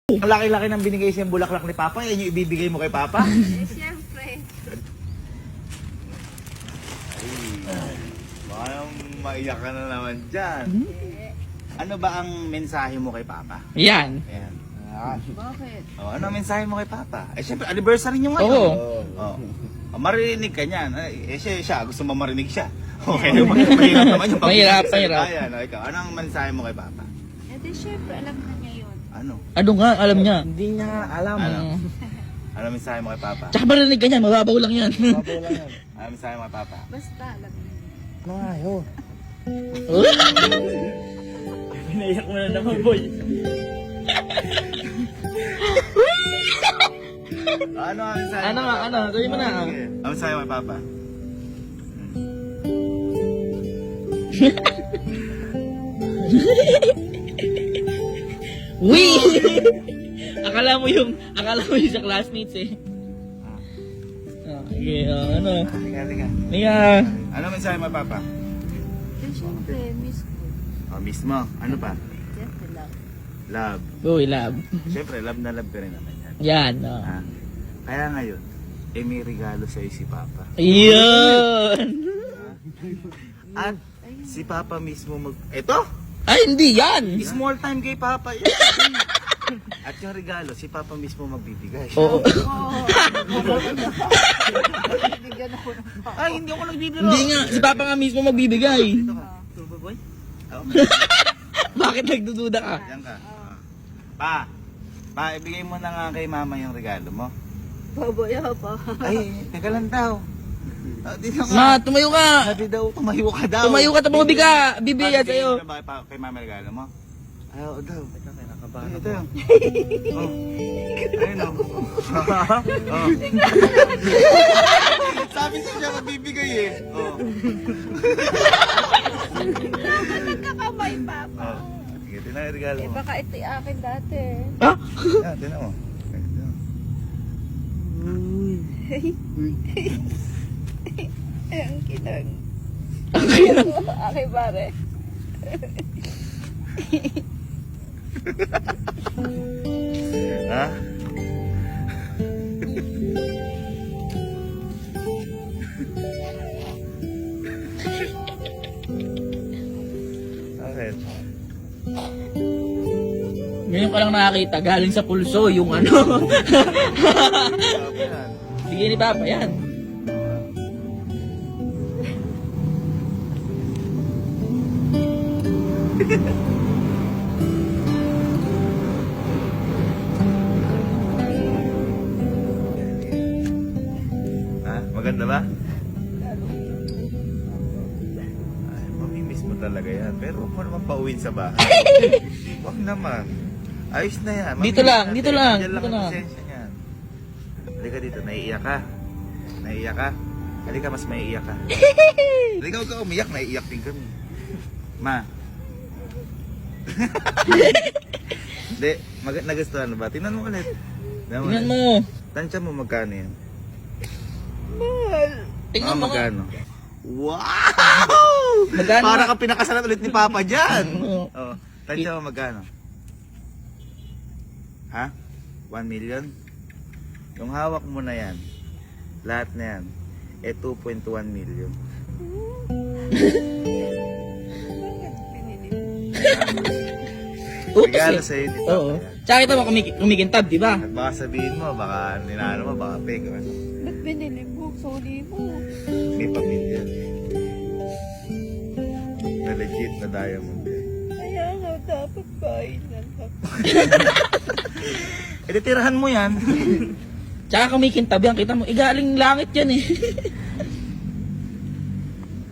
Ang laki-laki ng binigay siyang bulaklak ni Papa, yan yung ibibigay mo kay Papa? Eh, siyempre. Ay, baka maiyak ka na naman dyan. Ano ba ang mensahe mo kay Papa? Yan. Ayan. Bakit? Oh, ano ang mensahe mo kay Papa? Eh, siyempre, anniversary niyo ngayon. Oo. Oh. Marinig ka niyan. Eh, siya, gusto mo marinig siya. Okay, mahirap naman yung Mahirap, pag-ibig mahirap. sa Ayan, ikaw, ano ang mensahe mo kay Papa? Eh, di siyempre, alam na niya yun. Ano? Ano nga, alam niya. Hindi niya nga alam. Ano? Mm. Ano ang mensahe mo kay Papa? Tsaka marinig ka niyan, mababaw lang yan. Babaw lang yan. Ano ang mensahe mo kay Papa? Basta, alam na niya. Ano nga yun? Pinayak mo na naman, boy. Ano ang mensahe Ano mo nga, kay ano? Papa? Gawin mo na. Sige. Ano ang mensahe mo kay Papa? Wee! akala mo yung sa classmates eh. Okay, ano? Halika. Niya. Ano ang mensahe mo kay Papa? Eh, siyempre, miss ko. Oh, mismo. Ano pa? Siyempre lang. Love. Uy, love. Siyempre, love na love ka rin naman yan. Yan, oh. Ah, kaya ngayon, may regalo sa'yo si Papa. Yun! At si Papa mismo Eto! Ay, hindi yan! Small time kay Papa yan. At yung regalo, si Papa mismo magbibigay. Oo. Bigyan ako ng Ay, hindi ako nagbibiro. Hindi nga, si Papa nga mismo magbibigay. Ito ka. Turbo boy? Oo. Bakit nagdududa ka? Diyan ka. Pa, ibigay mo na nga kay Mama yung regalo mo. Baboy pa. Ay, teka lang daw. Di na nga. Ma, tumayo ka! Sabi daw, tumayo ka daw. Tumayo ka, tumabi ka! Bibigyan sa'yo. Ba kay Mama regalo mo? Ayaw daw. Nakabahan Ito. ako. Oh. Ayun o. Oh. Sabi siya magbibigay eh. Oh. Nagkakamay, Papa. Oh. Sige, tinan yung regalo Eh, mo. baka ito yung akin dati. Ha? Yan, tinan mo. Eh, ang kinang. Aking pare. Ha? Bakit? Ngayon ka lang nakakita, galing sa pulso, yung ano. Sabi yan. Bigyan ni Papa, yan. Ha? Maganda ba? Ay, mamimiss mo talaga yan. Pero huwag mo naman pauwiin sa bahay. Huwag naman. Ayos na yan. Dito Mamimiss lang, natin. dito lang, Diyan dito ang lang. presensya niyan. Halika dito, naiiyak ka. Naiiyak ka. Halika, mas maiiyak ka. Halika, huwag ka umiyak, naiiyak din kami. Ma. Hindi, nagustuhan mo ba? Tingnan mo ulit. Tingnan mo. Tansya mo magkano yan? Tingnan mo. Magkano? Wow! Magkano? Para ka pinakasalan ulit ni Papa dyan. Oo. Oh, tansya mo magkano? Ha? 1 million? Yung hawak mo na yan, lahat na yan, 2.1 million. Oops, Regalo eh. sa'yo ni Oo. Papa yan. Tsaka kita mo kumikintab, di ba? At baka sabihin mo, baka ninano mo, baka peg. Ano? Ba't binili mo? Sorry mo. May pamilya. Na legit na diamond yan. Kaya nga, dapat bahay na lang. E, tirahan mo yan. Tsaka kumikintab yan, kita mo. Igaling langit yan eh.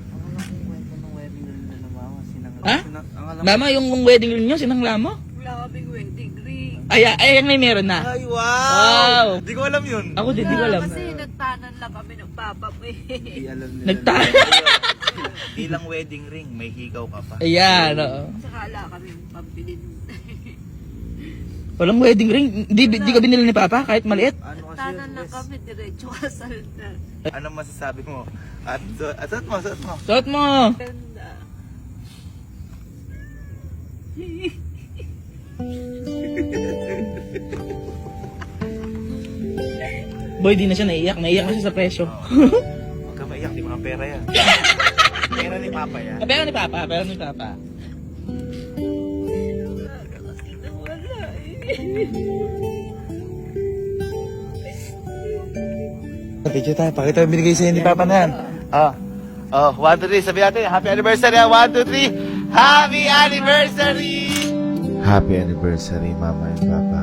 Ang alam kong kwento ng wedding ring na mama. Ha? Ang alam Mama, yung wedding ring nyo, sinangla mo? Wala kaming wedding ring. Ay, may meron na. Ay, wow! Wow! Di ko alam yun. Ako din, di ko alam. Kasi nagtanan lang kami ng papa mo eh. hindi alam nila. Nagtayo. Bilang wedding ring, may higaw ka pa. Ayan, oo. Saka wala kami pambilin. Walang wedding ring. Di ka binili ni Papa kahit maliit. Ano kasi Tanan yun, lang Wes? kami, diretso kasal na. Ano masasabi mo? At suot mo, suot mo. Suot mo. Ganda. Boy, di na siya naiiyak. Naiiyak na siya sa presyo. Huwag ka maiyak, di mga pera yan. Pera ni Papa yan. Pero ni Papa, pero ni Papa. Kasi nawala Picture tayo, pakita yung binigay sa'yo ni Papa na yan. Oh, 1, 2, 3, sabi natin, happy anniversary, 1, 2, 3, happy anniversary! Happy anniversary, Mama and Papa.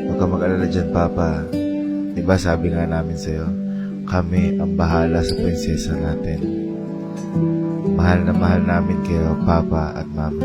Huwag ka mag-alala dyan, Papa. Diba sabi nga namin sa'yo, kami ang bahala sa prinsesa natin. Mahal na mahal namin kayo, Papa at Mama.